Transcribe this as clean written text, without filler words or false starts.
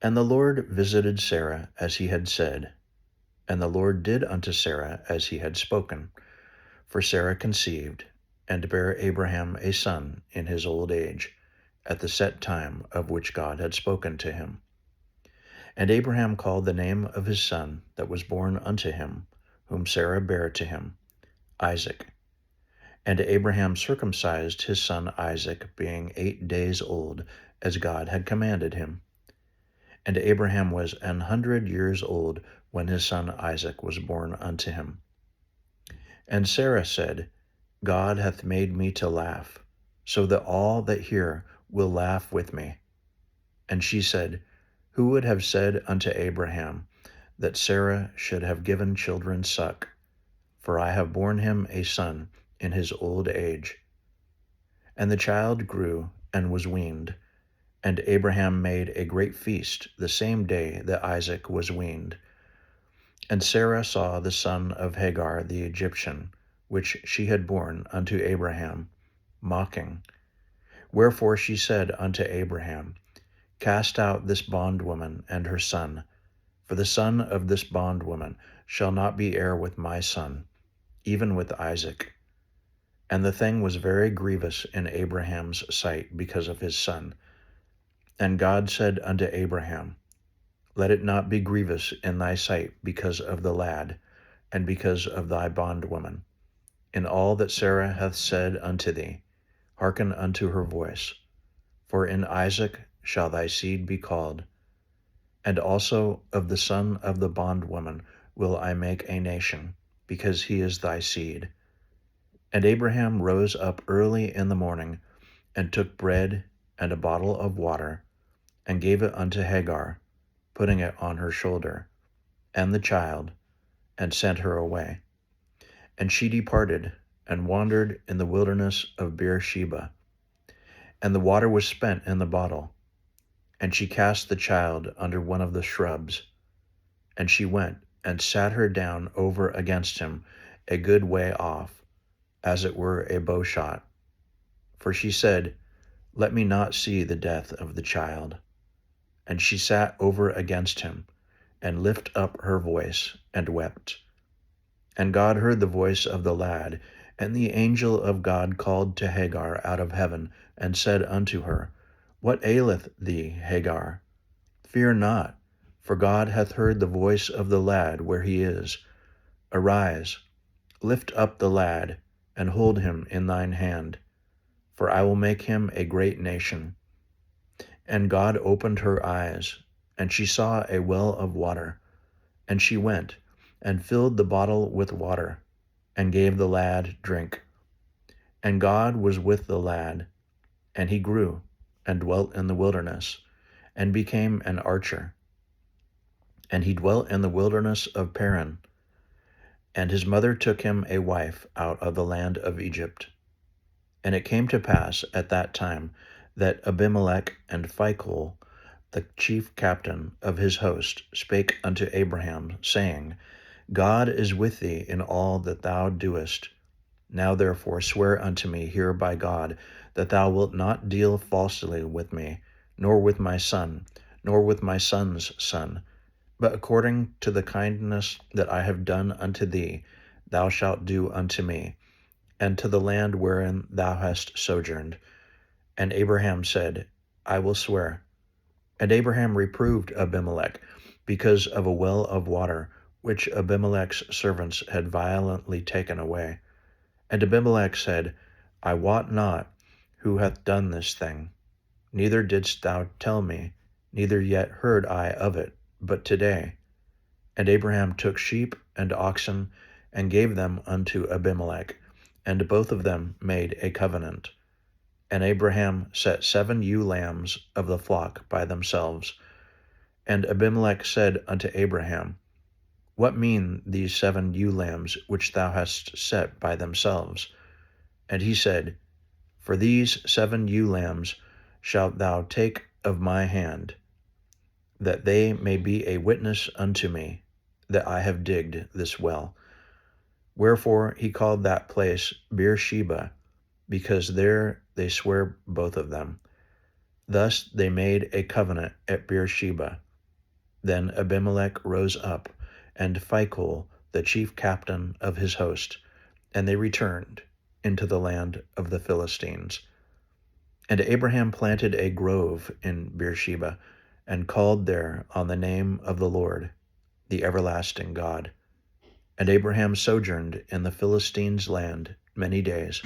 And the Lord visited Sarah as he had said, and the Lord did unto Sarah as he had spoken. For Sarah conceived, and bare Abraham a son in his old age, at the set time of which God had spoken to him. And Abraham called the name of his son that was born unto him, whom Sarah bare to him, Isaac. And Abraham circumcised his son Isaac, being 8 days old, as God had commanded him. And Abraham was 100 years old when his son Isaac was born unto him. And Sarah said, God hath made me to laugh, so that all that hear will laugh with me. And she said, Who would have said unto Abraham that Sarah should have given children suck? For I have borne him a son in his old age. And the child grew and was weaned, and Abraham made a great feast the same day that Isaac was weaned. And Sarah saw the son of Hagar the Egyptian, which she had borne unto Abraham, mocking. Wherefore she said unto Abraham, Cast out this bondwoman and her son, for the son of this bondwoman shall not be heir with my son, even with Isaac. And the thing was very grievous in Abraham's sight because of his son. And God said unto Abraham, Let it not be grievous in thy sight because of the lad, and because of thy bondwoman. In all that Sarah hath said unto thee, hearken unto her voice. For in Isaac shall thy seed be called. And also of the son of the bondwoman will I make a nation, because he is thy seed. And Abraham rose up early in the morning, and took bread and a bottle of water, and gave it unto Hagar, putting it on her shoulder, and the child, and sent her away. And she departed, and wandered in the wilderness of Beersheba. And the water was spent in the bottle. And she cast the child under one of the shrubs. And she went, and sat her down over against him a good way off, as it were a bow shot. For she said, Let me not see the death of the child. And she sat over against him, and lift up her voice, and wept. And God heard the voice of the lad, and the angel of God called to Hagar out of heaven, and said unto her, What aileth thee, Hagar? Fear not, for God hath heard the voice of the lad where he is. Arise, lift up the lad, and hold him in thine hand, for I will make him a great nation. And God opened her eyes, and she saw a well of water. And she went, and filled the bottle with water, and gave the lad drink. And God was with the lad, and he grew, and dwelt in the wilderness, and became an archer. And he dwelt in the wilderness of Paran. And his mother took him a wife out of the land of Egypt. And it came to pass at that time that Abimelech and Phicol, the chief captain of his host, spake unto Abraham, saying, God is with thee in all that thou doest. Now therefore swear unto me here by God, that thou wilt not deal falsely with me, nor with my son, nor with my son's son, but according to the kindness that I have done unto thee, thou shalt do unto me, and to the land wherein thou hast sojourned. And Abraham said, I will swear. And Abraham reproved Abimelech because of a well of water, which Abimelech's servants had violently taken away. And Abimelech said, I wot not who hath done this thing, neither didst thou tell me, neither yet heard I of it, but today. And Abraham took sheep and oxen, and gave them unto Abimelech, and both of them made a covenant. And Abraham set 7 ewe lambs of the flock by themselves. And Abimelech said unto Abraham, What mean these 7 ewe lambs which thou hast set by themselves? And he said, For these 7 ewe lambs shalt thou take of my hand, that they may be a witness unto me that I have digged this well. Wherefore he called that place Beersheba, because there they swear both of them. Thus they made a covenant at Beersheba. Then Abimelech rose up, and Phicol, the chief captain of his host, and they returned into the land of the Philistines. And Abraham planted a grove in Beersheba, and called there on the name of the Lord, the everlasting God. And Abraham sojourned in the Philistines' land many days.